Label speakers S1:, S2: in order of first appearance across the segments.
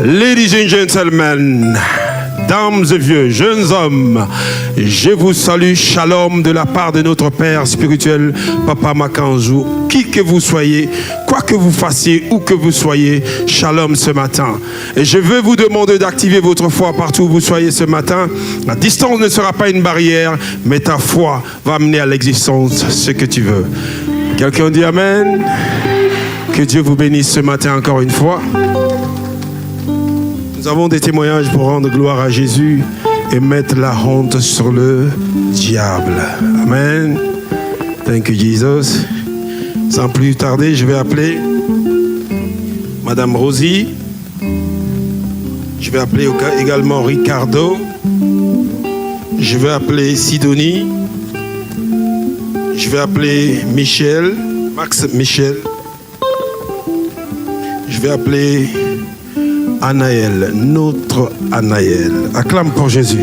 S1: Ladies and gentlemen, dames et vieux, jeunes hommes, je vous salue, shalom de la part de notre Père spirituel, Papa Makanjou. Qui que vous soyez, quoi que vous fassiez, où que vous soyez, shalom ce matin. Et je veux vous demander d'activer votre foi partout où vous soyez ce matin. La distance ne sera pas une barrière, mais ta foi va amener à l'existence ce que tu veux. Quelqu'un dit Amen. Que Dieu vous bénisse ce matin encore une fois. Nous avons des témoignages pour rendre gloire à Jésus et mettre la honte sur le diable. Amen. Thank you, Jesus. Sans plus tarder, je vais appeler Madame Rosie. Je vais appeler également Ricardo. Je vais appeler Sidonie. Je vais appeler Michel, Max Michel. Je vais appeler Anaël, notre Anaël. Acclame pour Jésus.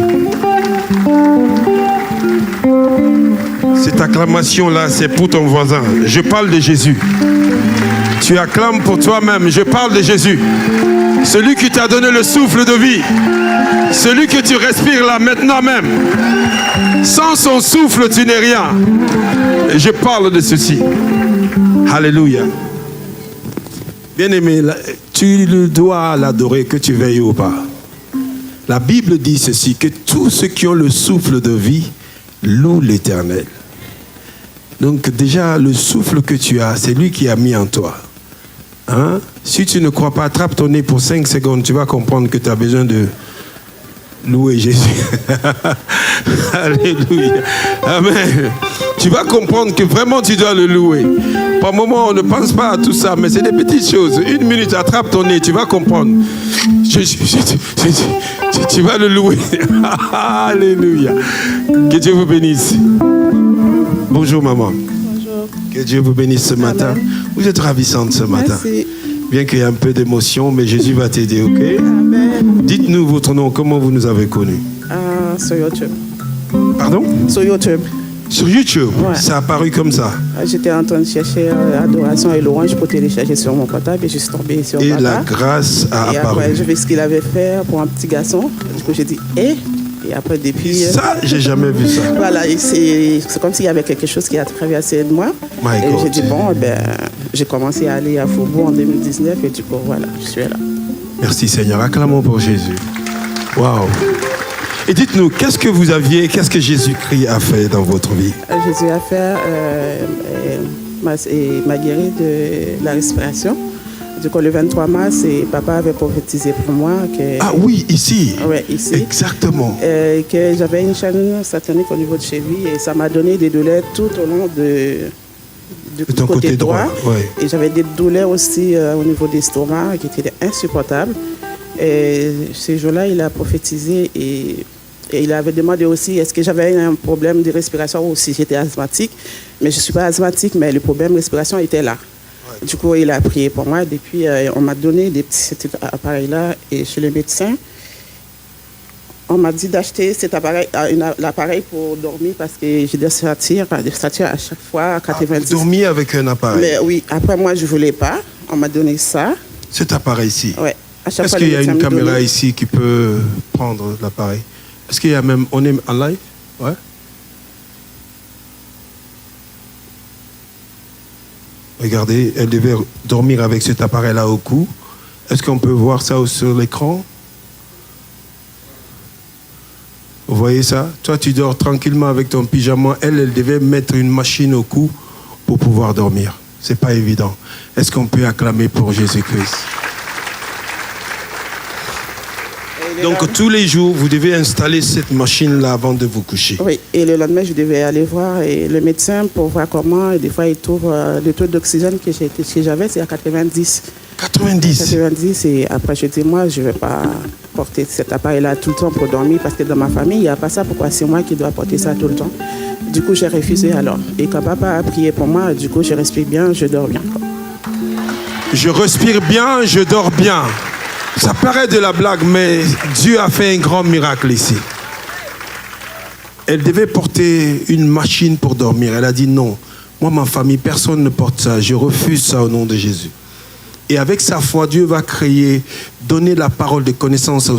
S1: Cette acclamation-là, c'est pour ton voisin. Je parle de Jésus. Tu acclames pour toi-même. Je parle de Jésus. Celui qui t'a donné le souffle de vie. Celui que tu respires là maintenant même. Sans son souffle, tu n'es rien. Et je parle de ceci. Alléluia. Bien-aimé, tu dois l'adorer, que tu veilles ou pas. La Bible dit ceci, que tous ceux qui ont le souffle de vie louent l'Éternel. Donc déjà, le souffle que tu as, c'est lui qui a mis en toi. Hein? Si tu ne crois pas, attrape ton nez pour 5 secondes, tu vas comprendre que tu as besoin de louer Jésus. Alléluia. Amen. Tu vas comprendre que vraiment tu dois le louer. Par moment, on ne pense pas à tout ça, mais c'est des petites choses. 1 minute, attrape ton nez, tu vas comprendre. Tu vas le louer. Alléluia. Que Dieu vous bénisse. Bonjour maman.
S2: Bonjour.
S1: Que Dieu vous bénisse ce matin. Vous êtes ravissante ce matin.
S2: Merci.
S1: Bien qu'il y ait un peu d'émotion, mais Jésus va t'aider, ok?
S2: Amen.
S1: Dites-nous votre nom, comment vous nous avez connus?
S2: Sur YouTube.
S1: Pardon?
S2: Sur YouTube.
S1: Sur YouTube?
S2: Ouais.
S1: Ça a apparu comme ça?
S2: J'étais en train de chercher Adoration et Louange pour télécharger sur mon portable et je suis tombée sur
S1: Et
S2: Papa.
S1: la grâce a
S2: Et
S1: apparu.
S2: après, j'ai vu ce qu'il avait fait pour un petit garçon. Du coup, j'ai dit, Et après, depuis...
S1: Ça, j'ai jamais vu ça.
S2: Voilà, et c'est comme s'il y avait quelque chose qui a traversé de moi.
S1: My
S2: Et
S1: God.
S2: j'ai dit, bon, j'ai commencé à aller à Faubourg en 2019 et du coup, voilà, je suis là.
S1: Merci Seigneur. Acclamons pour Jésus. Waouh. Et dites-nous, qu'est-ce que Jésus-Christ a fait dans votre vie?
S2: Jésus a fait, m'a guéri de la respiration. Du coup, le 23 mars, papa avait prophétisé pour moi que...
S1: Ah oui, ici.
S2: Oui, ici.
S1: Exactement.
S2: Que j'avais une chaîne satanique au niveau de cheville et ça m'a donné des douleurs tout au long du
S1: ton côté droit, ouais.
S2: Et j'avais des douleurs aussi au niveau de l'estomac qui étaient insupportables. Et ces jours-là, il a prophétisé et il avait demandé aussi est-ce que j'avais un problème de respiration ou si j'étais asthmatique. Mais je ne suis pas asthmatique, mais le problème de respiration était là. Ouais. Du coup, il a prié pour moi. Depuis, on m'a donné des petits cet appareil-là et chez le médecin. On m'a dit d'acheter cet appareil, l'appareil pour dormir parce que j'ai des satires à chaque fois à 90.
S1: Vous dormiez avec un appareil?
S2: Mais oui, après moi, je ne voulais pas. On m'a donné ça.
S1: Cet appareil-ci?
S2: Oui.
S1: Est-ce qu'il y a une caméra ici qui peut prendre l'appareil? Est-ce qu'il y a même... On est en live? Ouais. Regardez, elle devait dormir avec cet appareil-là au cou. Est-ce qu'on peut voir ça sur l'écran? Vous voyez ça? Toi, tu dors tranquillement avec ton pyjama. Elle devait mettre une machine au cou pour pouvoir dormir. C'est pas évident. Est-ce qu'on peut acclamer pour Jésus-Christ? Donc, tous les jours, vous devez installer cette machine-là avant de vous coucher.
S2: Oui, et le lendemain, je devais aller voir le médecin pour voir comment. Et des fois, il trouve le taux d'oxygène que j'avais, c'est à 90.
S1: 90?
S2: 90, et après, je dis, moi, je ne vais pas porter cet appareil-là tout le temps pour dormir, parce que dans ma famille, il n'y a pas ça. Pourquoi c'est moi qui dois porter ça tout le temps? Du coup, j'ai refusé alors. Et quand papa a prié pour moi, du coup, je respire bien, je dors bien.
S1: Je respire bien, je dors bien. Ça paraît de la blague, mais Dieu a fait un grand miracle ici. Elle devait porter une machine pour dormir. Elle a dit non. Moi, ma famille, personne ne porte ça. Je refuse ça au nom de Jésus. Et avec sa foi, Dieu va créer, donner la parole de connaissance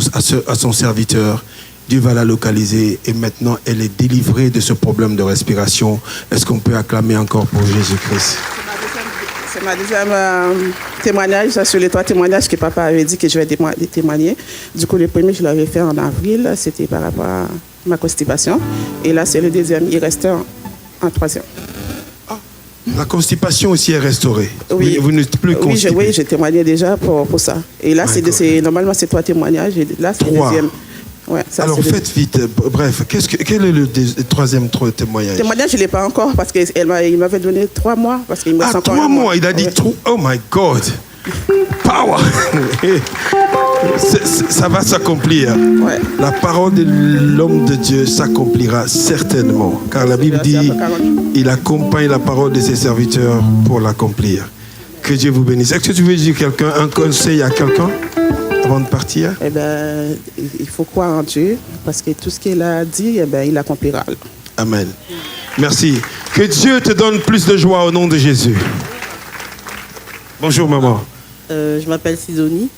S1: à son serviteur. Dieu va la localiser et maintenant elle est délivrée de ce problème de respiration. Est-ce qu'on peut acclamer encore pour Jésus-Christ?
S2: C'est ma deuxième témoignage sur les 3 témoignages que papa avait dit que je vais témoigner. Du coup, le premier, je l'avais fait en avril. C'était par rapport à ma constipation. Et là, c'est le deuxième. Il reste en troisième.
S1: Ah, la constipation aussi est restaurée.
S2: Oui.
S1: Vous n'êtes plus constipé.
S2: Oui, j'ai témoigné déjà pour ça. Et là, normalement, c'est 3 témoignages. Et là, c'est le deuxième. Ouais, ça, alors
S1: faites vite, bref, quel est le troisième témoignage?
S2: Témoignage, je ne l'ai pas encore parce qu'il m'avait donné 3 mois. Parce qu'il me reste encore
S1: 3 mois, il a dit tout. Oh my God! Power! Ça va s'accomplir. Ouais. La parole de l'homme de Dieu s'accomplira certainement. Car la Bible dit, il accompagne la parole de ses serviteurs pour l'accomplir. Que Dieu vous bénisse. Est-ce que tu veux dire un conseil à quelqu'un avant de partir?
S2: Eh ben, il faut croire en Dieu, parce que tout ce qu'il a dit, eh ben, il accomplira.
S1: Amen. Merci. Que Dieu te donne plus de joie au nom de Jésus. Bonjour maman.
S3: Je m'appelle Sidonie.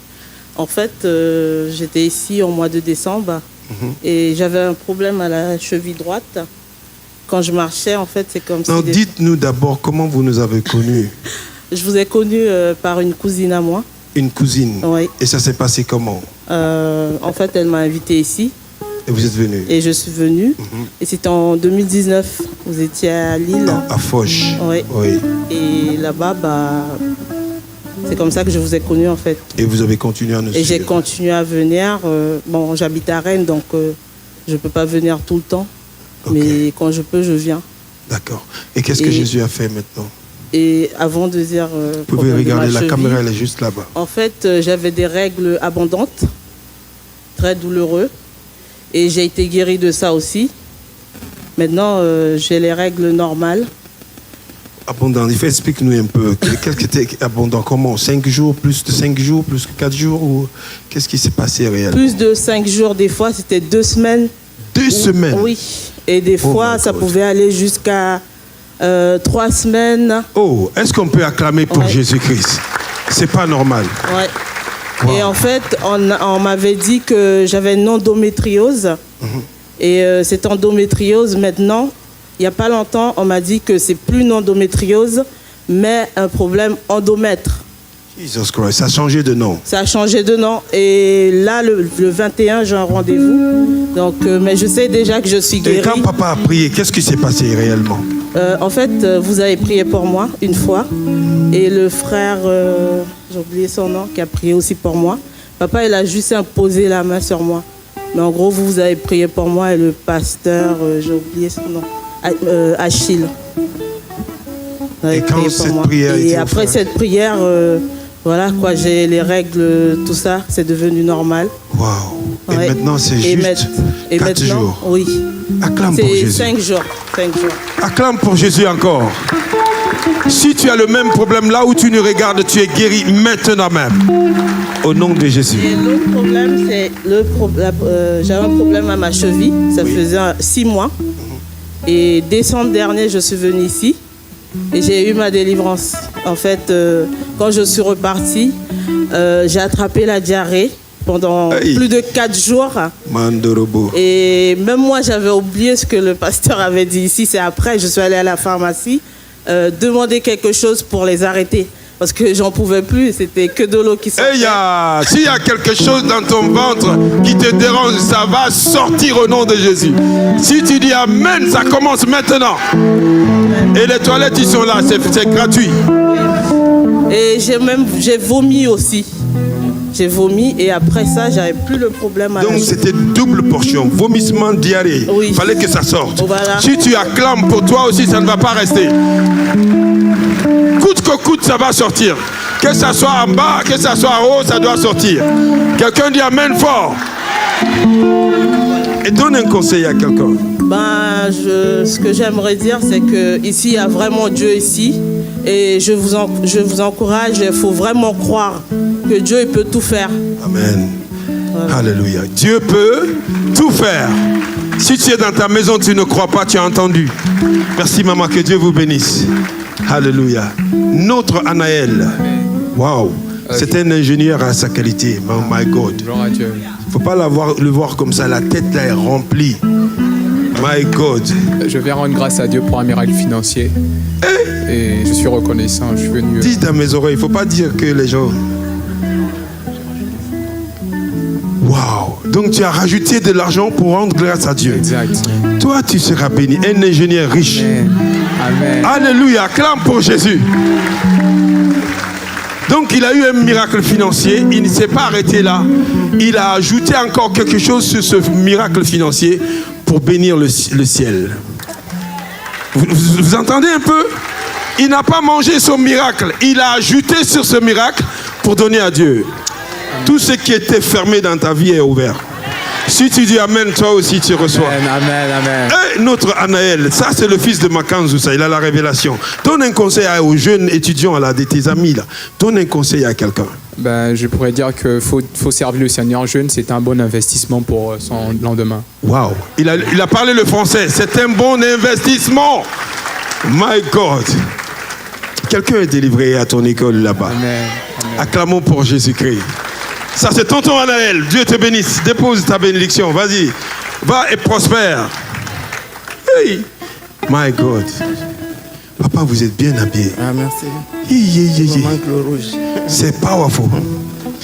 S3: En fait, j'étais ici au mois de décembre et j'avais un problème à la cheville droite. Quand je marchais, en fait, c'est comme
S1: non, si... dites-nous d'abord comment vous nous avez connus.
S3: Je vous ai connu par une cousine à moi.
S1: Une cousine?
S3: Oui.
S1: Et ça s'est passé comment?
S3: En fait, elle m'a invitée ici.
S1: Et vous êtes venu?
S3: Et je suis venue. Et c'était en 2019. Vous étiez à Lille.
S1: À Foch.
S3: Oui. Et là-bas, c'est comme ça que je vous ai connu, en fait.
S1: Et vous avez continué à nous suivre?
S3: Et j'ai continué à venir. Bon, j'habite à Rennes, donc je ne peux pas venir tout le temps. Okay. Mais quand je peux, je viens.
S1: D'accord. Et qu'est-ce que Jésus a fait maintenant?
S3: Et avant de dire...
S1: vous pouvez regarder la caméra, elle est juste là-bas.
S3: En fait, j'avais des règles abondantes, très douloureux. Et j'ai été guérie de ça aussi. Maintenant, j'ai les règles normales.
S1: Abondant, explique-nous un peu. Qu'est-ce qui était abondant? Comment? 5 jours, plus de 5 jours, plus que 4 jours? Ou qu'est-ce qui s'est passé réellement?
S3: Plus de 5 jours, des fois, c'était 2 semaines.
S1: 2 semaines?
S3: Oui. Et des fois, ça pouvait aller jusqu'à 3 semaines.
S1: Oh, est-ce qu'on peut acclamer pour Jésus-Christ? C'est pas normal.
S3: Ouais. Wow. Et en fait, on m'avait dit que j'avais une endométriose. Et cette endométriose, maintenant, il n'y a pas longtemps, on m'a dit que c'est plus une endométriose, mais un problème endomètre.
S1: Jesus Christ, ça a changé de nom.
S3: Ça a changé de nom. Et là, le 21, j'ai un rendez-vous. Donc, mais je sais déjà que je suis guérie.
S1: Et quand papa a prié, qu'est-ce qui s'est passé réellement?
S3: En fait, vous avez prié pour moi une fois. Et le frère, j'ai oublié son nom, qui a prié aussi pour moi. Papa, il a juste imposé la main sur moi. Mais en gros, vous avez prié pour moi et le pasteur, j'ai oublié son nom, Achille.
S1: Et quand cette prière
S3: et après cette prière, voilà quoi, j'ai les règles, tout ça, c'est devenu normal.
S1: Waouh. Et maintenant, c'est juste 4 jours.
S3: Oui.
S1: Acclame pour Jésus.
S3: 5 jours. 5 jours.
S1: Acclame pour Jésus encore. Si tu as le même problème, là où tu nous regardes, tu es guéri maintenant même. Au nom de Jésus.
S3: Et l'autre problème, c'est j'avais un problème à ma cheville. Ça faisait 6 mois. Et décembre dernier, je suis venue ici. Et j'ai eu ma délivrance. En fait, quand je suis repartie, j'ai attrapé la diarrhée pendant plus de 4 jours.
S1: Mandorobo.
S3: Et même moi, j'avais oublié ce que le pasteur avait dit ici. C'est après, je suis allée à la pharmacie demander quelque chose pour les arrêter. Parce que j'en pouvais plus, c'était que de l'eau qui sortait.
S1: S'il y a quelque chose dans ton ventre qui te dérange, ça va sortir au nom de Jésus. Si tu dis Amen, ça commence maintenant. Et les toilettes, ils sont là, c'est gratuit.
S3: Et j'ai vomi aussi. J'ai vomi et après ça, j'avais plus le problème.
S1: Donc c'était double portion, vomissement, diarrhée.
S3: Oui.
S1: Il fallait que ça sorte.
S3: Voilà.
S1: Si tu acclames pour toi aussi, ça ne va pas rester. Coûte que coûte, ça va sortir. Que ça soit en bas, que ça soit en haut, ça doit sortir. Quelqu'un dit Amen fort. Et donne un conseil à quelqu'un.
S3: Ce que j'aimerais dire, c'est qu'ici, il y a vraiment Dieu ici. Et je vous encourage, il faut vraiment croire que Dieu il peut tout faire.
S1: Amen. Voilà. Alléluia. Dieu peut tout faire. Si tu es dans ta maison, tu ne crois pas, tu as entendu. Merci maman, que Dieu vous bénisse. Alléluia. Notre Anaël. Waouh. C'est un ingénieur à sa qualité. Oh my God.
S4: Gloire à Dieu.
S1: Il ne faut pas le voir comme ça. La tête là est remplie. My God.
S4: Je viens rendre grâce à Dieu pour un miracle financier. Et je suis reconnaissant. Je suis venu.
S1: Dis dans mes oreilles, il ne faut pas dire que les gens... Waouh! Donc tu as rajouté de l'argent pour rendre grâce à Dieu.
S4: Exact.
S1: Toi, tu seras béni. Un ingénieur riche.
S4: Amen.
S1: Alléluia. Acclame pour Jésus. Donc il a eu un miracle financier. Il ne s'est pas arrêté là. Il a ajouté encore quelque chose sur ce miracle financier pour bénir le ciel. Vous entendez un peu? Il n'a pas mangé son miracle. Il a ajouté sur ce miracle pour donner à Dieu. Tout ce qui était fermé dans ta vie est ouvert. Si tu dis Amen, toi aussi tu reçois.
S4: Amen, amen.
S1: Et notre Anaël, ça c'est le fils de Makanzou, ça, il a la révélation. Donne un conseil aux jeunes étudiants, là, de tes amis. Là. Donne un conseil à quelqu'un.
S4: Ben, je pourrais dire qu'il faut servir le Seigneur jeune, c'est un bon investissement pour son lendemain.
S1: Waouh, il a parlé le français, c'est un bon investissement. My God. Quelqu'un est délivré à ton école là-bas.
S4: Amen.
S1: Acclamons pour Jésus-Christ. Ça, c'est tonton Anaël. Dieu te bénisse. Dépose ta bénédiction. Vas-y. Va et prospère. Hey. My God. Papa, vous êtes bien habillé.
S5: Ah, merci.
S1: Il
S5: manque le rouge.
S1: C'est powerful.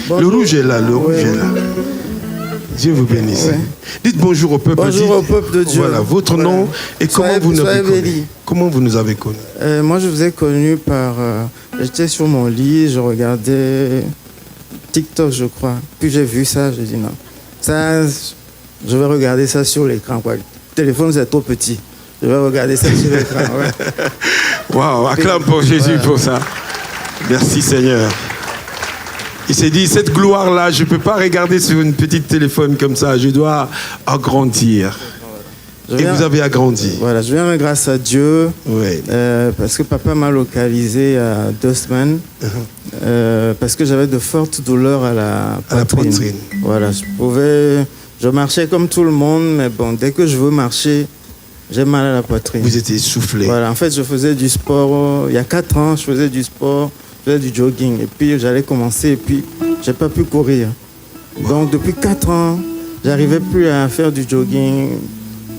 S5: Bonjour.
S1: Le rouge est là. Le rouge est là. Dieu vous bénisse.
S5: Ouais.
S1: Dites bonjour au peuple.
S5: Bonjour au peuple de Dieu.
S1: Voilà, votre nom et comment vous nous avez connu. Comment vous nous avez connus?
S5: Moi, je vous ai connu par... j'étais sur mon lit, je regardais TikTok, je crois. Puis j'ai vu ça, j'ai dit non. Ça, je vais regarder ça sur l'écran, quoi. Le téléphone, c'est trop petit. Je vais regarder ça sur l'écran, ouais.
S1: Waouh, acclame pour Jésus pour ça. Merci Seigneur. Il s'est dit, cette gloire-là, je ne peux pas regarder sur une petite téléphone comme ça. Je dois agrandir. Et vous avez agrandi.
S5: Voilà, je viens grâce à Dieu.
S1: Oui.
S5: Parce que papa m'a localisé à 2 semaines. Parce que j'avais de fortes douleurs à la poitrine. Voilà, je marchais comme tout le monde, mais bon, dès que je veux marcher, j'ai mal à la poitrine.
S1: Vous étiez essoufflé.
S5: Voilà, en fait, je faisais du sport. Il y a 4 ans, je faisais du sport, je faisais du jogging. Et puis, j'allais commencer, et puis, j'ai pas pu courir. Donc, depuis 4 ans, j'arrivais plus à faire du jogging.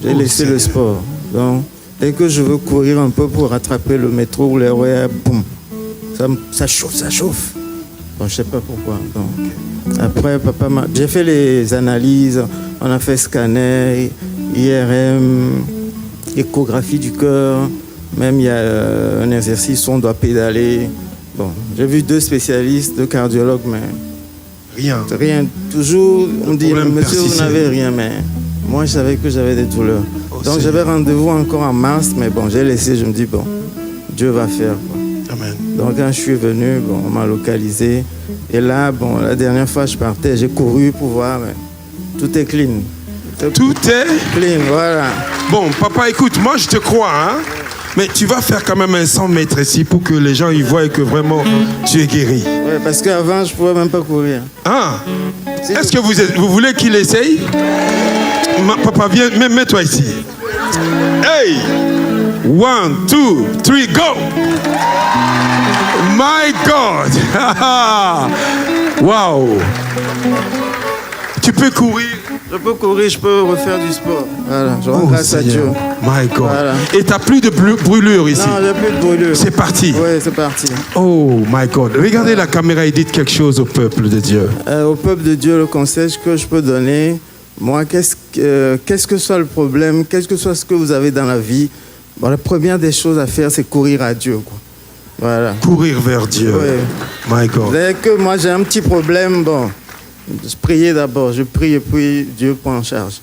S5: J'ai laissé le sport. Donc, dès que je veux courir un peu pour rattraper le métro ou les RER, boum, ça chauffe. Bon, je sais pas pourquoi. Donc, après, j'ai fait les analyses. On a fait scanner, IRM, échographie du cœur. Même il y a un exercice où on doit pédaler. Bon, j'ai vu 2 spécialistes, 2 cardiologues, mais rien. Toujours, on dit, monsieur, vous n'avez rien, mais moi, je savais que j'avais des douleurs. Donc, j'avais rendez-vous encore en mars, mais bon, j'ai laissé, je me dis, bon, Dieu va faire, quoi.
S1: Amen.
S5: Donc, quand je suis venu, bon, on m'a localisé. Et là, bon, la dernière fois, je partais, j'ai couru pour voir, mais tout est clean.
S1: Tout est
S5: clean, voilà.
S1: Bon, papa, écoute, moi, je te crois, hein. Mais tu vas faire quand même un 100 mètres ici pour que les gens y voient que vraiment tu es guéri.
S5: Oui, parce qu'avant, je ne pouvais même pas courir.
S1: Ah. Est-ce que vous voulez qu'il essaye? Papa, viens, mets-toi ici. Hey! 1, 2, 3, go! My God! Wow! Tu peux courir?
S5: Je peux courir, je peux refaire du sport. Voilà, je rends grâce à Dieu.
S1: My God.
S5: Voilà.
S1: Et tu n'as plus de brûlure ici?
S5: Non, j'ai plus de brûlure.
S1: C'est parti?
S5: Oui, c'est parti.
S1: Oh my God. Regardez la caméra et dites quelque chose au peuple de Dieu.
S5: Au peuple de Dieu, le conseil que je peux donner, moi, qu'est-ce que soit le problème, qu'est-ce que soit ce que vous avez dans la vie, bon, la première des choses à faire, c'est courir à Dieu, quoi. Voilà.
S1: Courir vers Dieu.
S5: Oui.
S1: My God.
S5: Dès que moi j'ai un petit problème, bon, je priais d'abord, je prie et puis Dieu prend en charge.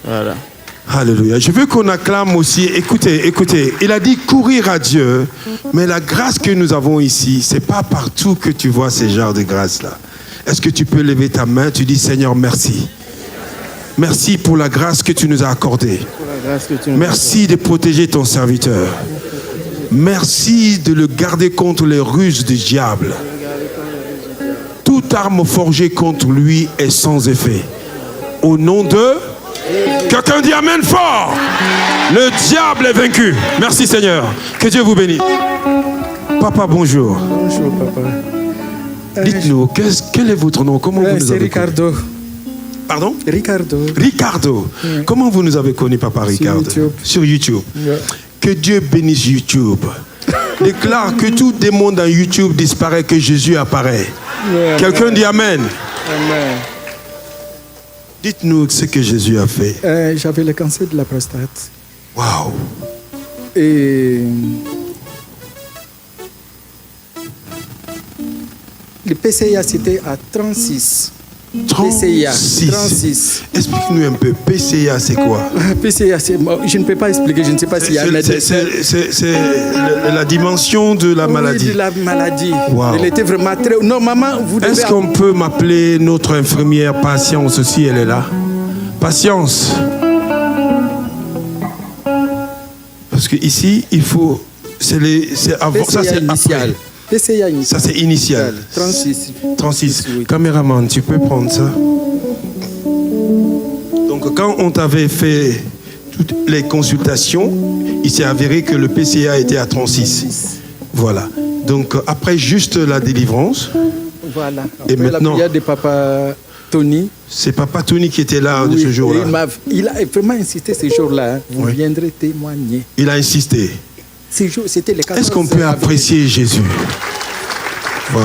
S5: Voilà.
S1: Alléluia. Je veux qu'on acclame aussi. Écoutez. Il a dit courir à Dieu, mais la grâce que nous avons ici, c'est pas partout que tu vois ces genres de grâce-là. Est-ce que tu peux lever ta main? Tu dis Seigneur, merci. Merci pour la grâce que tu nous as accordée. Merci de protéger ton serviteur. Merci de le garder contre les ruses du diable. Toute arme forgée contre lui est sans effet. Au nom de... Quelqu'un dit Amen fort. Le diable est vaincu. Merci Seigneur. Que Dieu vous bénisse. Papa, bonjour.
S5: Bonjour, papa.
S1: Dites-nous, quel est votre nom? Comment vous nous
S6: C'est
S1: avez
S6: Ricardo.
S1: connu? Pardon?
S6: Ricardo.
S1: Ricardo. Comment vous nous avez connu, Papa Ricardo? Sur YouTube. Que Dieu bénisse YouTube. Déclare que tout démon dans YouTube disparaît, que Jésus apparaît. Quelqu'un dit Amen.
S6: Amen.
S1: Dites-nous ce que Jésus a fait.
S6: J'avais le cancer de la prostate.
S1: Waouh.
S6: Et le PCA, c'était à 36. 36.
S1: Explique-nous un peu, PCA c'est quoi?
S6: PCA, je ne peux pas expliquer, je ne sais pas s'il y a un médecin.
S1: C'est la dimension de la maladie.
S6: Oui, de la maladie.
S1: Wow.
S6: Elle était vraiment très... Normalement, vous devez...
S1: Est-ce qu'on peut m'appeler notre infirmière Patience aussi, elle est là? Patience. Parce que ici, il faut... C'est avant, ça c'est
S6: initial. PCA initial.
S1: Ça c'est initial. 36. Oui. Caméraman, tu peux prendre ça. Donc quand on t'avait fait toutes les consultations, il s'est avéré que le PCA était à 36. Voilà. Donc après juste la délivrance.
S6: Voilà.
S1: Après, et maintenant,
S6: la prière de Papa Tony.
S1: C'est Papa Tony qui était là de ce jour-là.
S6: Il a vraiment insisté ce jour-là. Vous viendrez témoigner.
S1: Il a insisté.
S6: Ces jours, c'était les 14.
S1: Est-ce qu'on peut apprécier Jésus? Wow.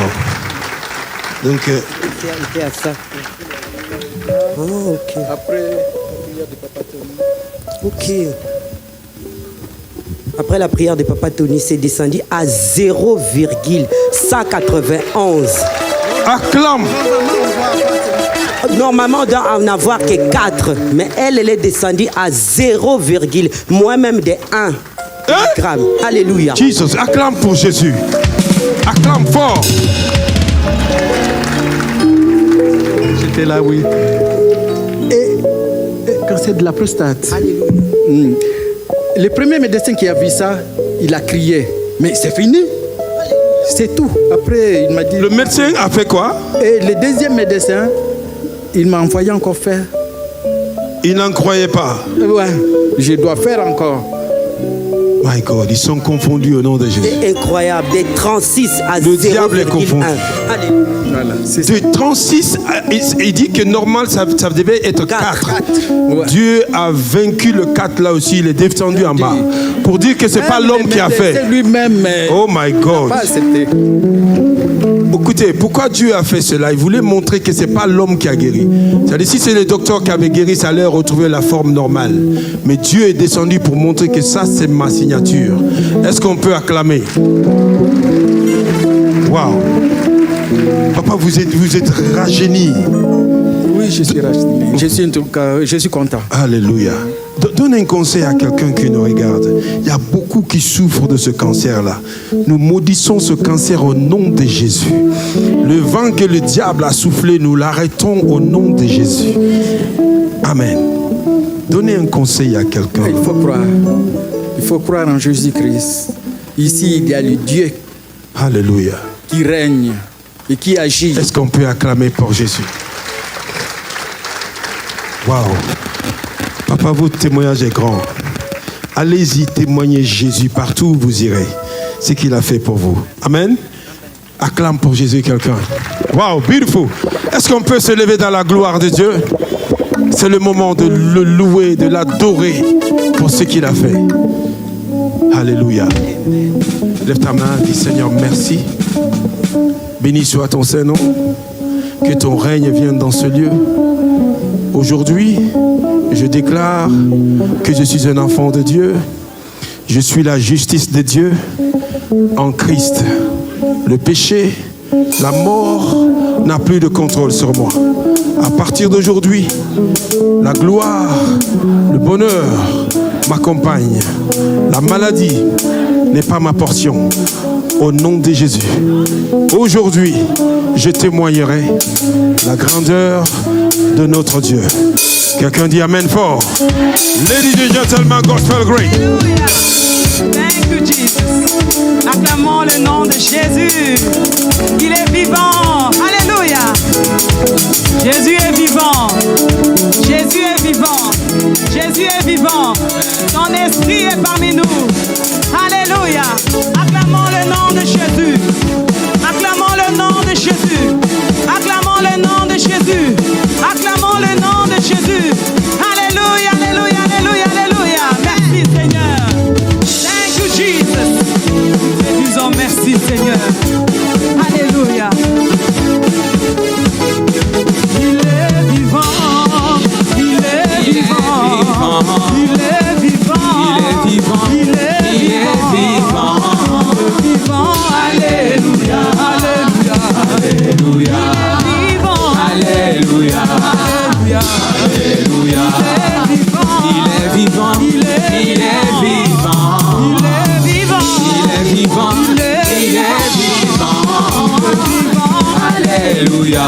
S1: Donc,
S7: c'était à ça. Oh, ok.
S6: Après la prière de Papa
S7: Ok.
S6: Tony.
S7: Après la prière de Papa Tony, c'est descendu à 0,191.
S1: Acclame.
S7: Normalement, on doit en avoir que 4. Mais elle est descendue à 0, moi-même des 1 gramme. Alléluia.
S1: Jesus, acclame pour Jésus. Acclame fort.
S6: J'étais là, oui. Et cancer de la prostate.
S7: Alléluia.
S6: Le premier médecin qui a vu ça, il a crié. Mais c'est fini. C'est tout. Après, il m'a dit...
S1: Le médecin a fait quoi?
S6: Et le deuxième médecin, il m'a envoyé encore faire.
S1: Il n'en croyait pas.
S6: Ouais, je dois faire encore.
S1: My God, ils sont confondus au nom de Jésus.
S7: C'est incroyable. Des 36 à 0,1.
S1: Le diable est confondu.
S6: Voilà,
S1: de 36, il dit que normal, ça devait être 4.
S6: Ouais.
S1: Dieu a vaincu le 4 là aussi, il est descendu en bas. Pour dire que ce n'est pas l'homme qui a fait.
S6: C'est lui-même.
S1: Oh my God.
S6: Pas accepté.
S1: Écoutez, pourquoi Dieu a fait cela? Il voulait montrer que ce n'est pas l'homme qui a guéri. C'est-à-dire, si c'est le docteur qui avait guéri, ça allait retrouver la forme normale. Mais Dieu est descendu pour montrer que ça, c'est ma signature. Est-ce qu'on peut acclamer? Waouh! Papa, vous êtes rajeuni.
S6: Oui, je suis rajeuni. Je suis content.
S1: Alléluia. Donne un conseil à quelqu'un qui nous regarde. Il y a beaucoup qui souffrent de ce cancer-là. Nous maudissons ce cancer au nom de Jésus. Le vent que le diable a soufflé, nous l'arrêtons au nom de Jésus. Amen. Donnez un conseil à quelqu'un.
S6: Il faut croire. Il faut croire en Jésus-Christ. Ici, il y a le Dieu.
S1: Alléluia.
S6: Qui règne et qui agit.
S1: Est-ce qu'on peut acclamer pour Jésus? Waouh. Papa, votre témoignage est grand. Allez-y, témoignez Jésus partout où vous irez. Ce qu'il a fait pour vous. Amen. Acclame pour Jésus quelqu'un. Wow, beautiful. Est-ce qu'on peut se lever dans la gloire de Dieu? C'est le moment de le louer, de l'adorer pour ce qu'il a fait. Alléluia. Lève ta main, dis Seigneur, merci. Béni soit ton Saint-Nom. Que ton règne vienne dans ce lieu. Aujourd'hui, je déclare que je suis un enfant de Dieu. Je suis la justice de Dieu en Christ. Le péché, la mort n'a plus de contrôle sur moi. À partir d'aujourd'hui, la gloire, le bonheur m'accompagne. La maladie n'est pas ma portion. Au nom de Jésus. Aujourd'hui, je témoignerai la grandeur de notre Dieu. Quelqu'un dit Amen fort. Ladies and gentlemen, gospel great.
S8: Thank you, Jesus. Acclamons le nom de Jésus. Il est vivant. Alléluia. Jésus est vivant. Jésus est vivant. Jésus est vivant. Son esprit est parmi nous. Alléluia. Acclamons le nom de Jésus. Acclamons le nom de Jésus. Alléluia.
S4: Alléluia. Il est vivant. Il est vivant.
S8: Il est vivant.
S4: Il est vivant.
S8: Il est vivant.
S4: Alléluia.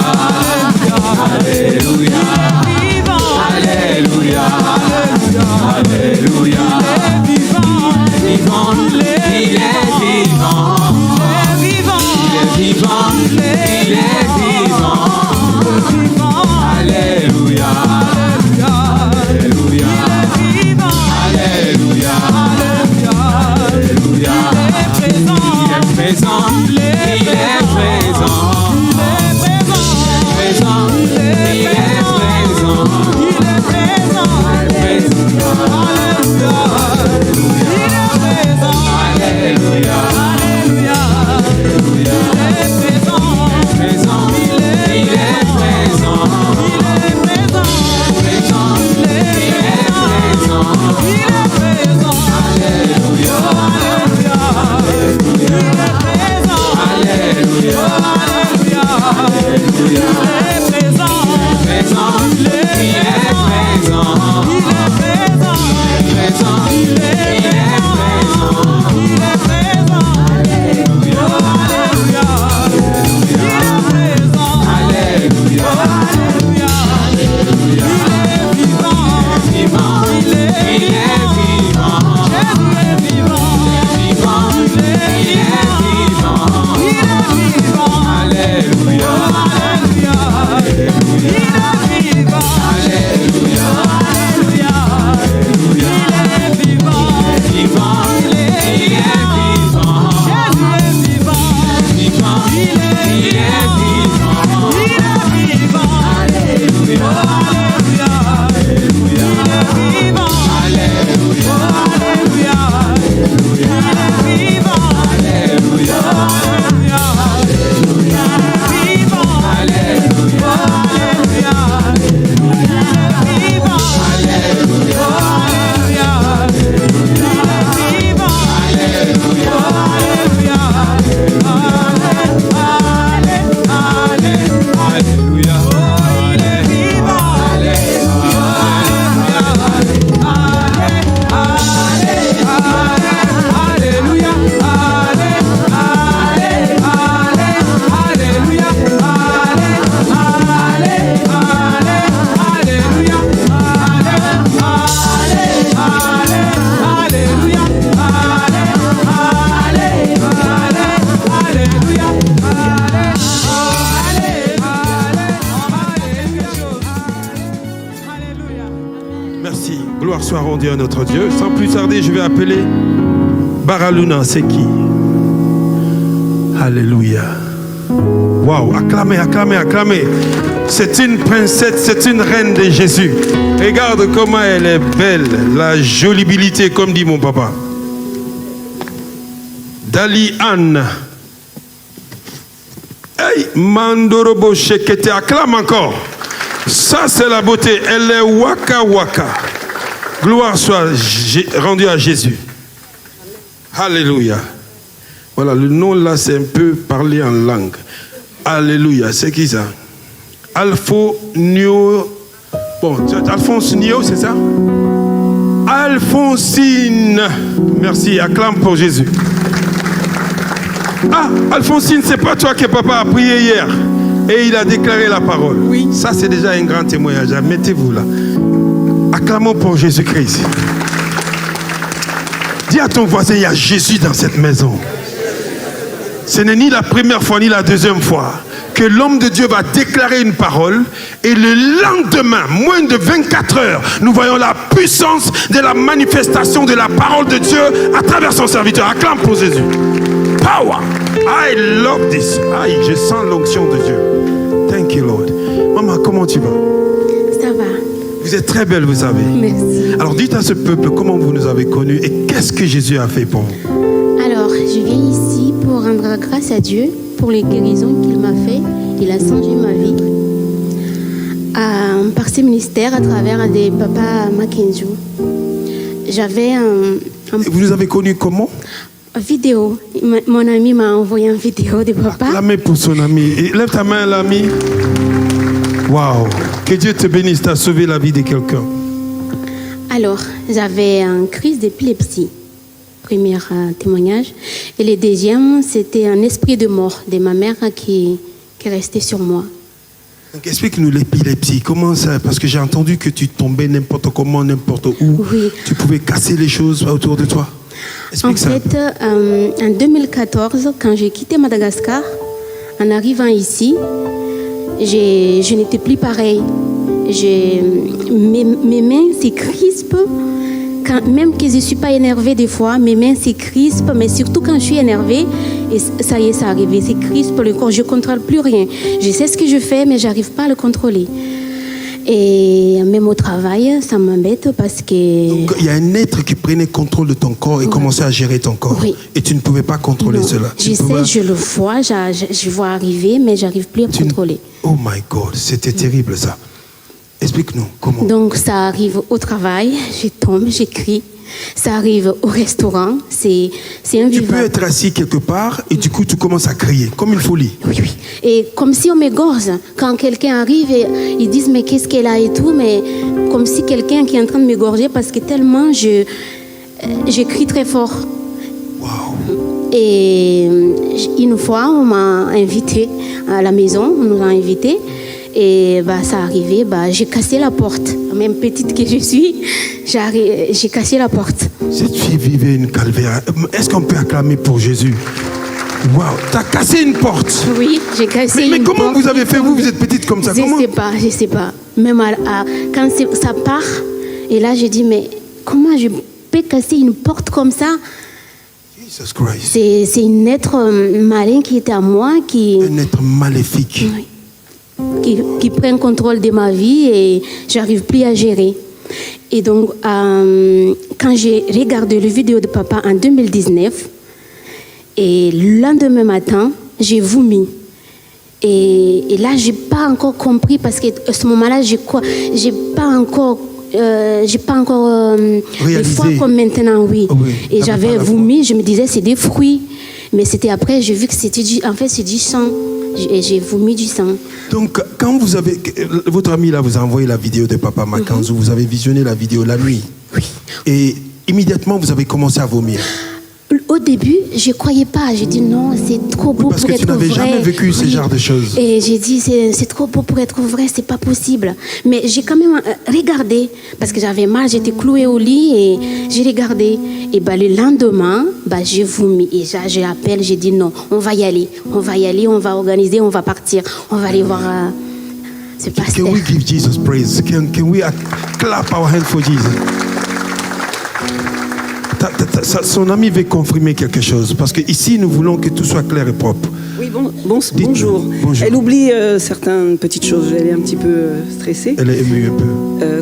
S4: Alléluia. Alléluia. Alléluia. Vivant. Il est vivant. Il est vivant. Il est vivant. Alléluia. Alléluia. Alléluia. Alléluia. Il est présent. Il est présent. Présent. Il est présent. Alléluia.
S1: Merci. Gloire soit rendue à notre Dieu. Sans plus tarder, je vais appeler Baraluna. C'est qui? Alléluia. Waouh, acclamez, acclamez, acclamez. C'est une princesse, c'est une reine de Jésus. Regarde comment elle est belle, la jolibilité, comme dit mon papa. Dali Anne. Hey, Mandorobo Shekete, acclame encore. Ça, c'est la beauté. Elle est waka waka. Gloire soit rendue à Jésus. Alléluia. Voilà, le nom là, c'est un peu parler en langue. Alléluia. C'est qui ça? Alphonio. Bon, Alphonse Nio, c'est ça? Alphonsine. Merci, acclame pour Jésus. Ah, Alphonsine, c'est pas toi que papa a prié hier et il a déclaré la parole.
S3: Oui.
S1: Ça, c'est déjà un grand témoignage. Mettez-vous là. Acclamons pour Jésus-Christ. Dis à ton voisin, il y a Jésus dans cette maison. Ce n'est ni la première fois ni la deuxième fois que l'homme de Dieu va déclarer une parole et le lendemain, moins de 24 heures, nous voyons la puissance de la manifestation de la parole de Dieu à travers son serviteur. Acclame pour Jésus. Power. I love this. Aïe, je sens l'onction de Dieu. Thank you, Lord. Maman, comment tu vas?
S9: Ça va.
S1: Vous êtes très belle, vous savez.
S9: Merci.
S1: Alors dites à ce peuple comment vous nous avez connus et qu'est-ce que Jésus a fait pour vous.
S9: Alors, je viens ici pour rendre grâce à Dieu pour les guérisons qu'il m'a fait. Il a changé ma vie. Par ses ministères, à travers des papas Mackenzie. J'avais
S1: Vous nous avez connus comment?
S9: Vidéo. Mon ami m'a envoyé une vidéo de papa.
S1: Acclamez pour son ami. Et lève ta main, l'ami. Waouh. Que Dieu te bénisse, tu as sauvé la vie de quelqu'un.
S9: Alors, j'avais une crise d'épilepsie, premier témoignage. Et le deuxième, c'était un esprit de mort de ma mère qui restait sur moi.
S1: Donc explique-nous l'épilepsie, comment ça? Parce que j'ai entendu que tu tombais n'importe comment, n'importe où.
S9: Oui.
S1: Tu pouvais casser les choses autour de toi. Explique ça.
S9: En fait, en 2014, quand j'ai quitté Madagascar, en arrivant ici, je n'étais plus pareille. Mes mains se crispent. Même que je ne suis pas énervée des fois, mes mains se crispent, mais surtout quand je suis énervée, et ça y est, ça arrive, c'est crispe le corps, je ne contrôle plus rien. Je sais ce que je fais, mais je n'arrive pas à le contrôler. Et même au travail, ça m'embête parce que...
S1: Donc il y a un être qui prenait contrôle de ton corps et commençait à gérer ton corps.
S9: Oui.
S1: Et tu ne pouvais pas contrôler cela.
S9: Je sais, je le vois, je vois arriver, mais je n'arrive plus à contrôler.
S1: Oh my God, c'était terrible ça. Explique-nous comment.
S9: Donc ça arrive au travail, je tombe, j'écris. Ça arrive au restaurant, c'est invivable.
S1: Tu peux être assis quelque part et du coup tu commences à crier, comme une folie.
S9: Oui, oui. Et comme si on m'égorge. Quand quelqu'un arrive et ils disent mais qu'est-ce qu'elle a et tout, mais comme si quelqu'un qui est en train de m'égorger parce que tellement je crie très fort.
S1: Wow.
S9: Et une fois, on m'a invité à la maison, on nous a invités. Et ça arrivait, j'ai cassé la porte. Même petite que je suis, j'ai cassé la porte.
S1: Cette fille vivait une calvaire. Est-ce qu'on peut acclamer pour Jésus? Waouh, t'as cassé une porte.
S9: Oui, j'ai cassé une porte.
S1: Mais comment vous avez fait, vous êtes petite comme ça?
S9: Je ne sais pas. Même quand ça part, et là je dis, mais comment je peux casser une porte comme ça?
S1: Jesus Christ.
S9: C'est un être malin qui était à moi.
S1: Un être maléfique.
S9: Oui. Qui prend contrôle de ma vie et j'arrive plus à gérer. Et donc, quand j'ai regardé le vidéo de papa en 2019, et le lendemain matin, j'ai vomi. Et là, j'ai pas encore compris parce que à ce moment-là, j'ai pas encore des fois comme maintenant, oui. Et j'avais vomi, je me disais c'est des fruits, mais c'était après j'ai vu que c'était c'est du sang. Et j'ai vomi du sang.
S1: Donc, quand votre ami là vous a envoyé la vidéo de Papa Makanzou, vous avez visionné la vidéo la nuit.
S9: Oui.
S1: Et immédiatement, vous avez commencé à vomir.
S9: Au début, je ne croyais pas. J'ai dit non, c'est trop beau pour être vrai.
S1: Parce que tu n'avais jamais vécu ce genre de choses.
S9: Et j'ai dit c'est trop beau pour être vrai, c'est pas possible. Mais j'ai quand même regardé parce que j'avais mal, j'étais clouée au lit et j'ai regardé. Et le lendemain, j'ai vomi. Et j'ai appelé, j'ai dit non, on va y aller, on va organiser, on va partir, on va aller voir ce pasteur.
S1: Can we give Jesus praise? Can we clap our hands for Jesus? Son ami veut confirmer quelque chose, parce qu'ici, nous voulons que tout soit clair et propre.
S10: Oui, bonjour. Elle oublie certaines petites choses, elle est un petit peu stressée.
S1: Elle est émue un peu.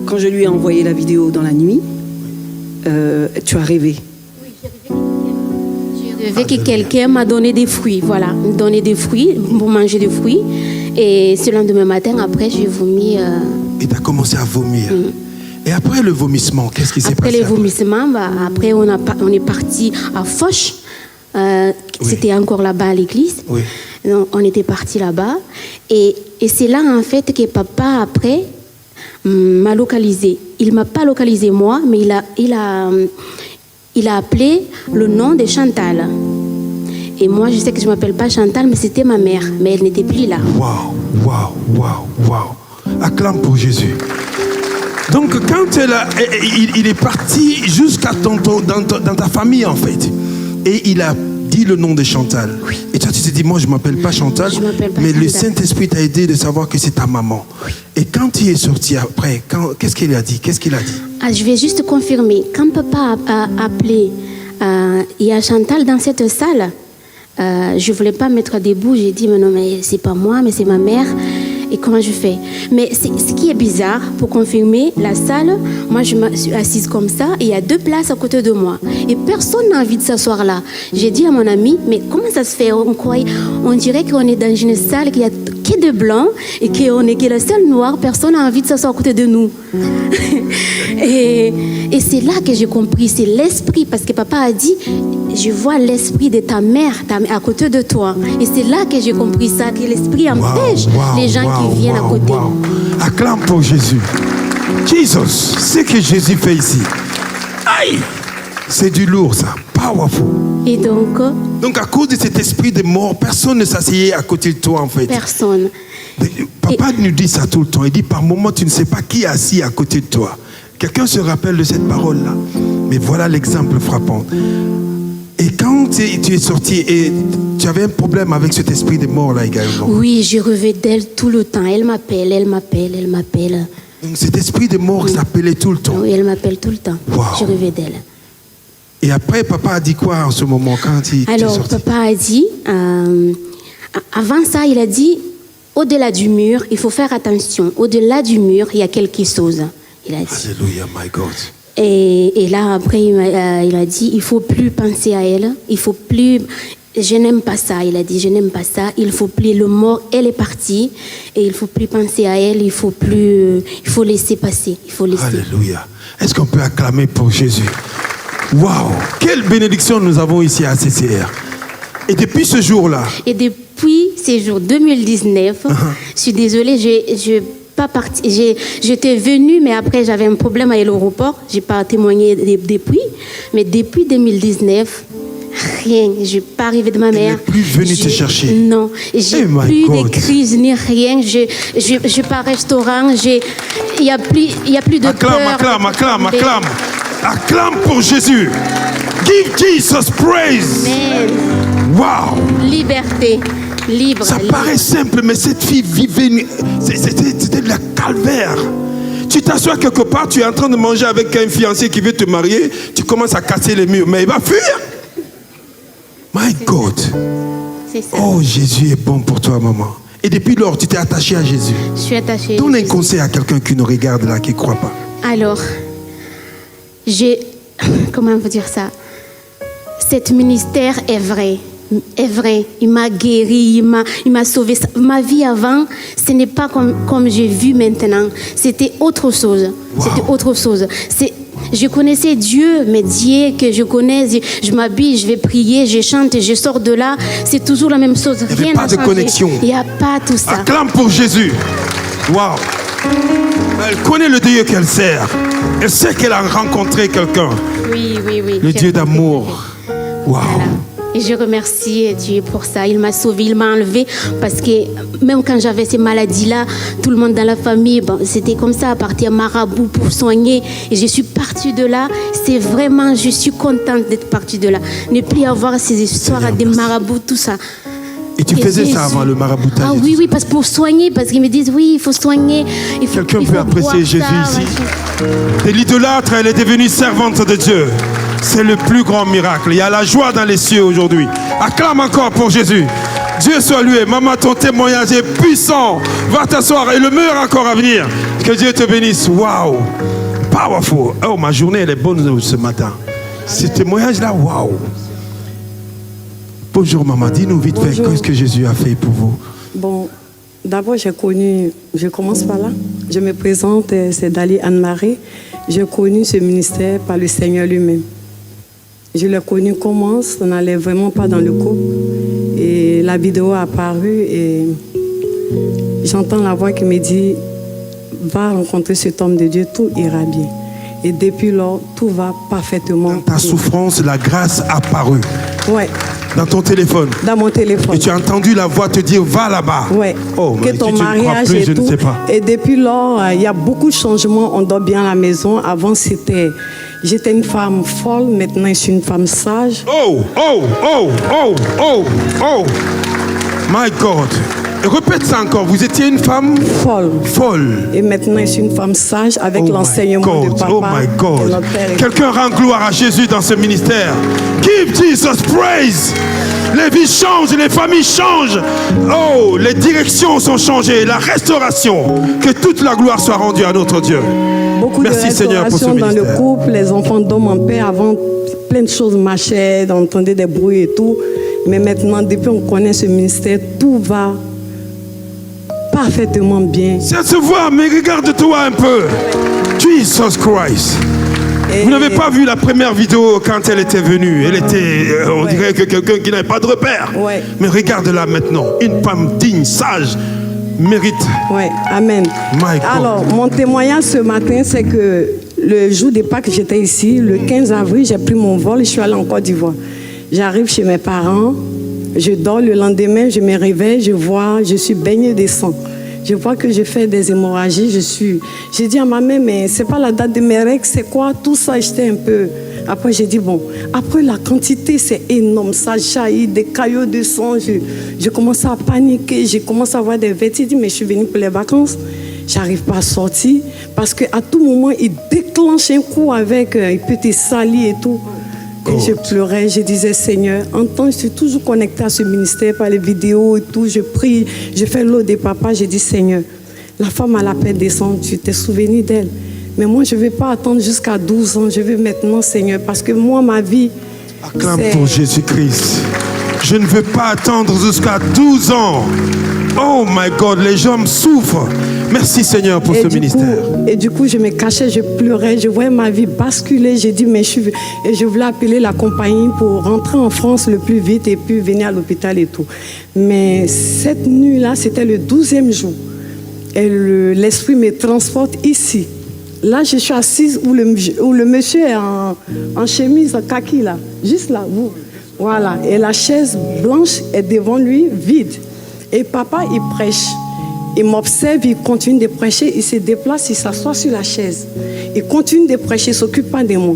S10: Quand je lui ai envoyé la vidéo dans la nuit, tu as rêvé.
S9: Oui, j'ai rêvé que quelqu'un m'a donné des fruits, donné des fruits, pour manger des fruits. Et ce lendemain matin, après, j'ai vomi.
S1: Et tu as commencé à vomir. Et après le vomissement, qu'est-ce qui s'est passé?
S9: Après le vomissement, après on est parti à Foch. C'était encore là-bas à l'église. Oui. Donc, on était parti là-bas. Et c'est là, en fait, que papa, après, m'a localisé. Il ne m'a pas localisé moi, mais il a appelé le nom de Chantal. Et moi, je sais que je ne m'appelle pas Chantal, mais c'était ma mère. Mais elle n'était plus là.
S1: Waouh. Acclame pour Jésus. Donc, quand il est parti jusqu'à dans ta famille, en fait, et il a dit le nom de Chantal. Oui. Et toi, tu t'es dit, moi, je ne m'appelle pas Chantal, mais le Saint-Esprit t'a aidé de savoir que c'est ta maman. Oui. Et quand il est sorti après, qu'est-ce qu'il a dit?
S9: Je vais juste confirmer. Quand papa a appelé, il y a Chantal dans cette salle, je ne voulais pas mettre debout. J'ai dit, mais non, mais c'est pas moi, mais c'est ma mère. Et comment je fais? Mais ce qui est bizarre, pour confirmer, la salle, moi je me suis assise comme ça et il y a 2 places à côté de moi. Et personne n'a envie de s'asseoir là. J'ai dit à mon ami, mais comment ça se fait? On dirait qu'on est dans une salle qui a que de blancs et qu'on est que le seul noir, personne n'a envie de s'asseoir à côté de nous. et c'est là que j'ai compris, c'est l'esprit, parce que papa a dit, je vois l'esprit de ta mère à côté de toi. Et c'est là que j'ai compris ça, que l'esprit empêche les gens qui viennent à côté.
S1: Acclame pour Jésus. Jesus, ce que Jésus fait ici. Aïe! C'est du lourd ça, powerful.
S9: Et donc
S1: à cause de cet esprit de mort, personne ne s'asseyait à côté de toi en fait.
S9: Personne.
S1: Papa nous dit ça tout le temps. Il dit par moment tu ne sais pas qui est assis à côté de toi. Quelqu'un se rappelle de cette parole-là. Mais voilà l'exemple frappant. Et quand tu es sorti et tu avais un problème avec cet esprit de mort-là également.
S9: Oui, je rêvais d'elle tout le temps. Elle m'appelle, elle m'appelle, elle m'appelle.
S1: Donc cet esprit de mort s'appelait tout le temps.
S9: Oui, elle m'appelle tout le temps.
S1: Wow.
S9: Je rêvais d'elle.
S1: Et après, papa a dit quoi en ce moment quand tu es sorti?
S9: Papa a dit, avant ça, il a dit, au-delà du mur, il faut faire attention. Au-delà du mur, il y a quelque chose. Il a dit.
S1: Alléluia, my God.
S9: Et là, après, il a dit, il ne faut plus penser à elle. Il faut plus... Je n'aime pas ça. Il a dit, je n'aime pas ça. Il faut plus... Le mort, elle est partie. Et il ne faut plus penser à elle. Il faut laisser passer. Il faut laisser.
S1: Alléluia. Est-ce qu'on peut acclamer pour Jésus? Waouh! Quelle bénédiction nous avons ici à CCR. Et depuis ce jour-là?
S9: Et depuis ce jour 2019, je suis désolée, je pas parti. J'étais venue, mais après j'avais un problème à l'aéroport. J'ai pas témoigné depuis. Mais depuis 2019, rien. Je suis pas arrivée de ma mère.
S1: Elle n'est plus venue te chercher.
S9: Non, j'ai plus de crise ni rien. Je pas au restaurant. Il y a plus de peur.
S1: Acclame. Acclame pour Jésus. Give Jesus praise.
S9: Amen.
S1: Wow.
S9: Liberté. Libre.
S1: Ça paraît simple, mais cette fille vivait. C'était de la calvaire. Tu t'assois quelque part, tu es en train de manger avec un fiancé qui veut te marier, tu commences à casser les murs, mais il va fuir. My God.
S9: C'est ça.
S1: Oh, Jésus est bon pour toi, maman. Et depuis lors, tu t'es attachée à Jésus.
S9: Je suis attachée.
S1: Donne un conseil à quelqu'un qui nous regarde là, qui ne croit pas.
S9: Alors, comment vous dire ça? Cet ministère est vrai. Il m'a guéri, il m'a sauvé. Ma vie avant, ce n'est pas comme j'ai vu maintenant. C'était autre chose. Wow. C'était autre chose. Je connaissais Dieu, mais Dieu que je connais, je m'habille, je vais prier, je chante, je sors de là. C'est toujours la même chose.
S1: Il n'y a pas de connexion.
S9: Il n'y a pas tout ça.
S1: Acclame pour Jésus. Waouh. Elle connaît le Dieu qu'elle sert. Elle sait qu'elle a rencontré quelqu'un.
S9: Oui.
S1: Le Dieu d'amour. Waouh. Voilà.
S9: Et je remercie Dieu pour ça. Il m'a sauvé, il m'a enlevé. Parce que même quand j'avais ces maladies-là, tout le monde dans la famille, c'était comme ça, à partir marabout pour soigner. Et je suis partie de là. C'est vraiment, je suis contente d'être partie de là. Ne plus avoir ces histoires à des marabouts, tout ça.
S1: Et tu faisais ça avant le maraboutage?
S9: Ah oui, parce que pour soigner, parce qu'ils me disent oui, il faut soigner.
S1: Quelqu'un peut apprécier Jésus ici? Et l'idolâtre, elle est devenue servante de Dieu. C'est le plus grand miracle. Il y a la joie dans les cieux aujourd'hui. Acclame encore pour Jésus. Dieu soit loué. Maman, ton témoignage est puissant. Va t'asseoir et le meilleur encore à venir. Que Dieu te bénisse. Waouh. Powerful. Oh, ma journée, elle est bonne ce matin. Ce témoignage-là, waouh. Bonjour maman, dis-nous vite fait, qu'est-ce que Jésus a fait pour vous?
S11: Bon, d'abord je commence par là. Je me présente, c'est Dali Anne-Marie. J'ai connu ce ministère par le Seigneur lui-même. Je l'ai connu comment, ça n'allait vraiment pas dans le couple. Et la vidéo a apparu et j'entends la voix qui me dit « Va rencontrer cet homme de Dieu, tout ira bien ». Et depuis lors, tout va parfaitement bien.
S1: Dans ta souffrance, la grâce a apparu.
S11: Ouais.
S1: Dans ton téléphone.
S11: Dans mon téléphone.
S1: Et tu as entendu la voix te dire va là-bas.
S11: Oui.
S1: Oh,
S11: que ton mariage et tout.
S1: Je ne sais pas.
S11: Et depuis lors, il y a beaucoup de changements. On dort bien à la maison. Avant, j'étais une femme folle. Maintenant, je suis une femme sage.
S1: Oh. My God. Répète ça encore. Vous étiez une femme folle.
S11: Et maintenant, je suis une femme sage avec l'enseignement de papa.
S1: Oh my God. Quelqu'un rend gloire à Jésus dans ce ministère. Give Jesus praise. Les vies changent, les familles changent. Oh, les directions sont changées. La restauration. Que toute la gloire soit rendue à notre Dieu.
S11: Beaucoup
S1: Merci
S11: de
S1: Seigneur pour ce ministère.
S11: dans le couple, les enfants dorment en paix. Avant, plein de choses marchaient, on entendait des bruits et tout. Mais maintenant, depuis qu'on connaît ce ministère, tout va parfaitement bien.
S1: Ça se voit, mais regarde-toi un peu. Jesus Christ. Vous n'avez pas vu la première vidéo quand elle était venue. Elle était, on dirait que quelqu'un qui n'avait pas de repère.
S11: Ouais.
S1: Mais regarde-la maintenant. Une femme digne, sage, mérite.
S11: Oui, amen.
S1: My God.
S11: Alors, mon témoignage ce matin, c'est que le jour des Pâques, j'étais ici. Le 15 avril, j'ai pris mon vol et je suis allée en Côte d'Ivoire. J'arrive chez mes parents. Je dors. Le lendemain, je me réveille. Je suis baignée de sang. Je vois que je fais des hémorragies. J'ai dit à ma mère, mais c'est pas la date de mes règles, c'est quoi tout ça? J'étais un peu. Après, j'ai dit, bon, après la quantité, c'est énorme. Ça jaillit, des caillots de sang. Je commence à paniquer. J'ai commencé à avoir des vertiges. J'ai dit, mais je suis venue pour les vacances. J'arrive pas à sortir. Parce qu'à tout moment, il déclenche un coup avec. Il peut te salir et tout. Et je pleurais, je disais, Seigneur, en temps, je suis toujours connectée à ce ministère par les vidéos et tout. Je prie, je fais l'eau des papas. Je dis, Seigneur, la femme à la paix descend, tu t'es souvenu d'elle. Mais moi, je ne vais pas attendre jusqu'à 12 ans. Je veux maintenant, Seigneur, parce que moi, ma vie.
S1: Acclame pour Jésus-Christ. Je ne veux pas attendre jusqu'à 12 ans. Oh my God, les gens souffrent. Merci Seigneur pour ce ministère.
S11: Et du coup, je me cachais, je pleurais, je voyais ma vie basculer. J'ai dit, mais je voulais appeler la compagnie pour rentrer en France le plus vite et puis venir à l'hôpital et tout. Mais cette nuit-là, c'était le 12e jour. Et l'esprit me transporte ici. Là, je suis assise où le monsieur est en chemise, en kaki, là. Juste là, vous. Voilà. Et la chaise blanche est devant lui, vide. Et papa, il prêche. Il m'observe, il continue de prêcher, il se déplace, il s'assoit sur la chaise. Il continue de prêcher, il ne s'occupe pas de moi.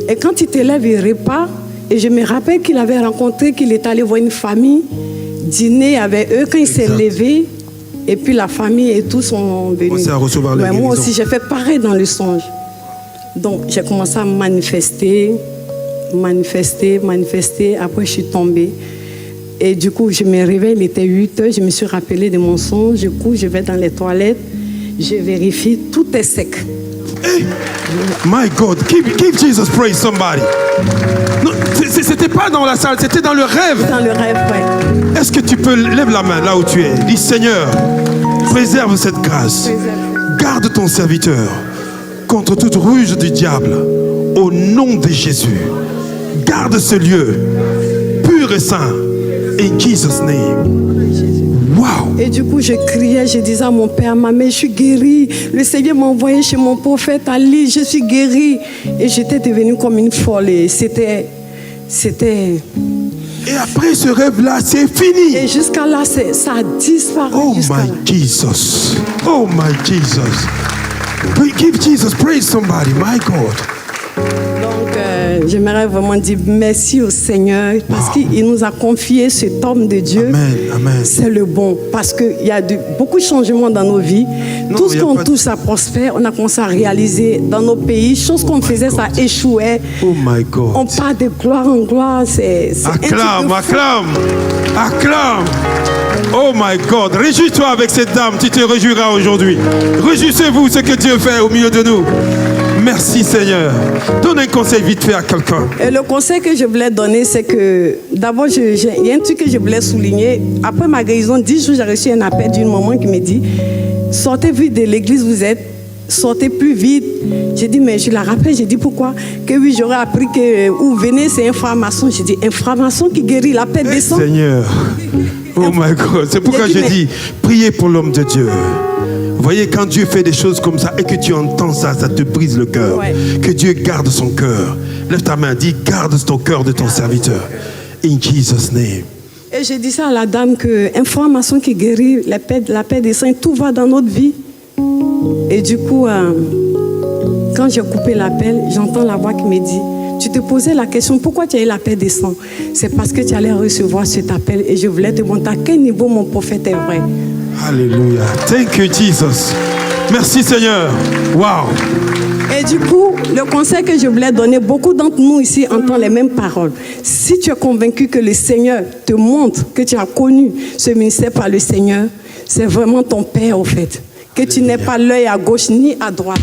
S11: Et quand il te lève, il repart. Et je me rappelle qu'il avait rencontré, qu'il est allé voir une famille, dîner avec eux quand il s'est levé. Et puis la famille et tous sont venus. Moi aussi, j'ai fait pareil dans le songe. Donc, j'ai commencé à manifester. Après, je suis tombée. Et du coup, je me réveille, il était 8 heures, je me suis rappelé de mon songe. Du coup, je vais dans les toilettes, je vérifie, tout est sec.
S1: Hey, my God, give Jesus praise somebody. C'était pas dans la salle, c'était dans le rêve.
S11: Dans le rêve, oui.
S1: Est-ce que tu peux lever la main là où tu es? Dis Seigneur, préserve cette grâce. Garde ton serviteur contre toute ruse du diable. Au nom de Jésus, garde ce lieu pur et saint. In Jesus' name. Wow.
S11: Et du coup, je criais, je disais à mon père, ma mère, je suis guérie. Le Seigneur m'a envoyé chez mon prophète Ali, je suis guérie. Et j'étais devenue comme une folle. C'était.
S1: Et après ce rêve-là, c'est fini.
S11: Et jusqu'à là, ça a disparu.
S1: Oh my Jesus. Oh my Jesus. Give Jesus praise somebody, my God.
S11: Donc, j'aimerais vraiment dire merci au Seigneur parce qu'il nous a confié cet homme de Dieu.
S1: Amen, amen.
S11: C'est le bon. Parce qu'il y a beaucoup de changements dans nos vies. Tout ce qu'on touche, ça prospère. On a commencé à réaliser dans nos pays. Choses qu'on faisait, ça échouait.
S1: Oh my God.
S11: On part de gloire en gloire.
S1: Acclame. Oh my God. Réjouis-toi avec cette dame. Tu te réjouiras aujourd'hui. Réjouissez-vous ce que Dieu fait au milieu de nous. Merci Seigneur. Donne un conseil vite fait à quelqu'un.
S11: Et le conseil que je voulais donner, c'est que d'abord, il y a un truc que je voulais souligner. Après ma guérison, 10 jours, j'ai reçu un appel d'une maman qui me dit « Sortez vite de l'église, vous êtes. Sortez plus vite. » J'ai dit, mais je la rappelle, j'ai dit pourquoi? Que oui, j'aurais appris que où venez, c'est un franc-maçon. J'ai dit, un franc-maçon qui guérit, la paix descend.
S1: Seigneur. Oh my God. C'est pourquoi j'ai dit, priez pour l'homme de Dieu. Vous voyez, quand Dieu fait des choses comme ça et que tu entends ça, ça te brise le cœur. Ouais. Que Dieu garde son cœur. Lève ta main, dis, garde ton cœur de ton serviteur. In Jesus' name.
S11: Et j'ai dit ça à la dame, qu'un franc-maçon qui guérit la paix des saints, tout va dans notre vie. Et du coup, quand j'ai coupé l'appel, j'entends la voix qui me dit, tu te posais la question, pourquoi tu as eu la paix des saints? C'est parce que tu allais recevoir cet appel et je voulais te montrer à quel niveau mon prophète est vrai.
S1: Alléluia. Thank you, Jesus. Merci, Seigneur. Wow.
S11: Et du coup, le conseil que je voulais donner, beaucoup d'entre nous ici entendent les mêmes paroles. Si tu es convaincu que le Seigneur te montre que tu as connu ce ministère par le Seigneur, c'est vraiment ton Père, au fait. Que tu n'aies pas l'œil à gauche ni à droite.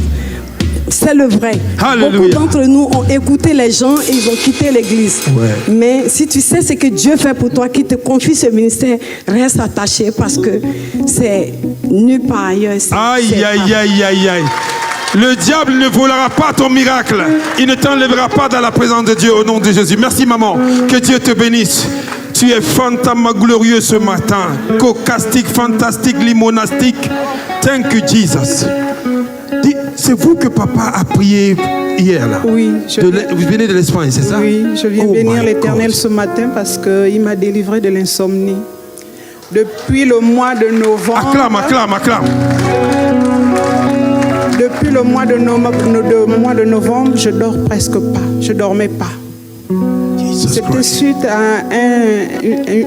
S11: C'est le vrai.
S1: Alléluia.
S11: Beaucoup d'entre nous ont écouté les gens et ils ont quitté l'église. Ouais. Mais si tu sais ce que Dieu fait pour toi, qui te confie ce ministère, reste attaché parce que c'est nulle part ailleurs.
S1: Aïe. Le diable ne volera pas ton miracle. Il ne t'enlèvera pas dans la présence de Dieu au nom de Jésus. Merci maman. Que Dieu te bénisse. Tu es fantôme glorieux ce matin. Cocastique, fantastique, limonastique. Thank you Jesus. C'est vous que papa a prié hier là?
S2: Oui.
S1: Vous venez de l'Espagne, c'est ça?
S2: Oui, je viens bénir l'Éternel ce matin parce qu'il m'a délivré de l'insomnie. Depuis le mois de novembre...
S1: Acclame.
S2: Depuis le mois de novembre, je dors presque pas. Je dormais pas. C'était suite à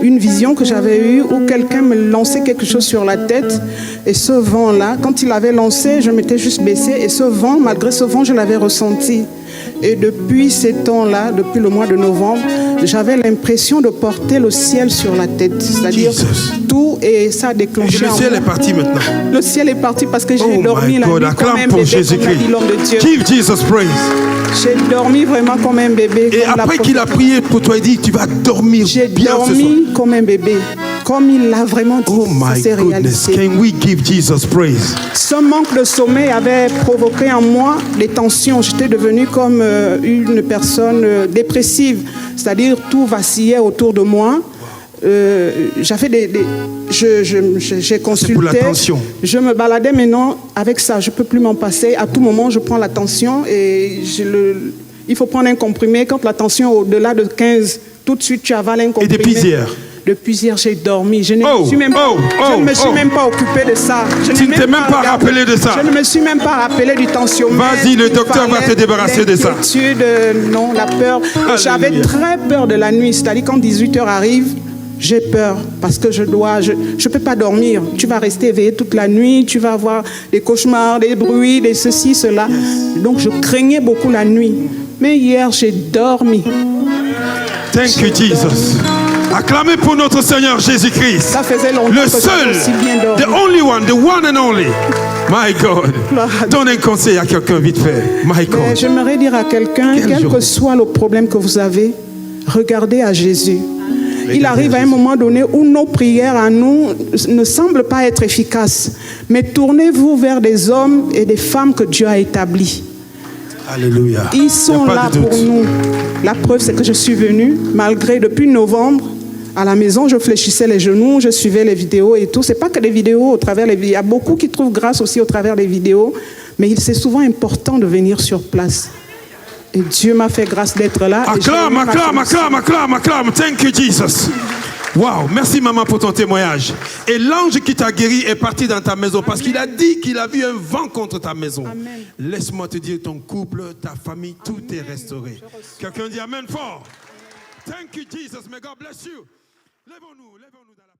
S2: une vision que j'avais eue où quelqu'un me lançait quelque chose sur la tête. Et ce vent-là, quand il avait lancé, je m'étais juste baissée. Et ce vent, malgré ce vent, je l'avais ressenti. Et depuis ces temps-là, depuis le mois de novembre, j'avais l'impression de porter le ciel sur la tête. C'est-à-dire tout, et ça a déclenché.
S1: Et le ciel est parti maintenant.
S2: Le ciel est parti parce que j'ai dormi la nuit comme un
S1: pour
S2: bébé,
S1: Jésus-Christ.
S2: comme l'a dit l'homme de Dieu.
S1: Give Jesus praise.
S2: J'ai dormi vraiment comme un bébé.
S1: Et après qu'il a prié pour toi, il dit tu vas dormir bien ce soir.
S2: J'ai dormi comme un bébé. Comme il l'a vraiment dit,
S1: oh my
S2: c'est
S1: goodness,
S2: réalisé.
S1: can we give Jesus praise?
S2: Ce manque de sommeil avait provoqué en moi des tensions. J'étais devenue comme une personne dépressive, c'est-à-dire tout vacillait autour de moi. J'avais j'ai consulté.
S1: Pour la tension.
S2: Je me baladais maintenant avec ça. Je peux plus m'en passer. À tout moment, je prends la tension et il faut prendre un comprimé. Quand la tension est au-delà de 15, tout de suite tu avales un comprimé.
S1: Et depuis hier?
S2: Depuis hier, j'ai dormi. Je ne me suis même pas occupé de ça.
S1: Tu ne t'es même pas rappelé de ça?
S2: Je ne me suis même pas rappelé du tensiomètre.
S1: Vas-y, le docteur va te débarrasser de ça.
S2: Non, la peur. J'avais très peur de la nuit. C'est-à-dire quand 18h arrive, j'ai peur parce que je peux pas dormir. Tu vas rester éveillé toute la nuit, tu vas avoir des cauchemars, des bruits, des ceci, cela. Donc je craignais beaucoup la nuit. Mais hier, j'ai dormi.
S1: Thank you, Jesus. Acclamez pour notre Seigneur Jésus-Christ.
S2: Ça faisait longtemps
S1: le
S2: que
S1: seul,
S2: aussi bien dormi.
S1: the only one, the one and only. My God. Donne un conseil à quelqu'un vite fait. My God.
S2: J'aimerais dire à quelqu'un, quel que soit le problème que vous avez, regardez à Jésus. Il arrive à un moment donné où nos prières à nous ne semblent pas être efficaces. Mais tournez-vous vers des hommes et des femmes que Dieu a établis.
S1: Alléluia.
S2: Ils sont là pour nous. La preuve, c'est que je suis venue, malgré depuis novembre, à la maison, je fléchissais les genoux, je suivais les vidéos et tout. C'est pas que des vidéos au travers les vidéos. Il y a beaucoup qui trouvent grâce aussi au travers des vidéos. Mais c'est souvent important de venir sur place. Et Dieu m'a fait grâce d'être là.
S1: Acclame. Thank you, Jesus. Wow, merci maman pour ton témoignage. Et l'ange qui t'a guéri est parti dans ta maison parce qu'il a dit qu'il a vu un vent contre ta maison. Laisse-moi te dire, ton couple, ta famille, tout est restauré. Quelqu'un dit amen fort. Thank you, Jesus. May God bless you. Lèvons-nous dans la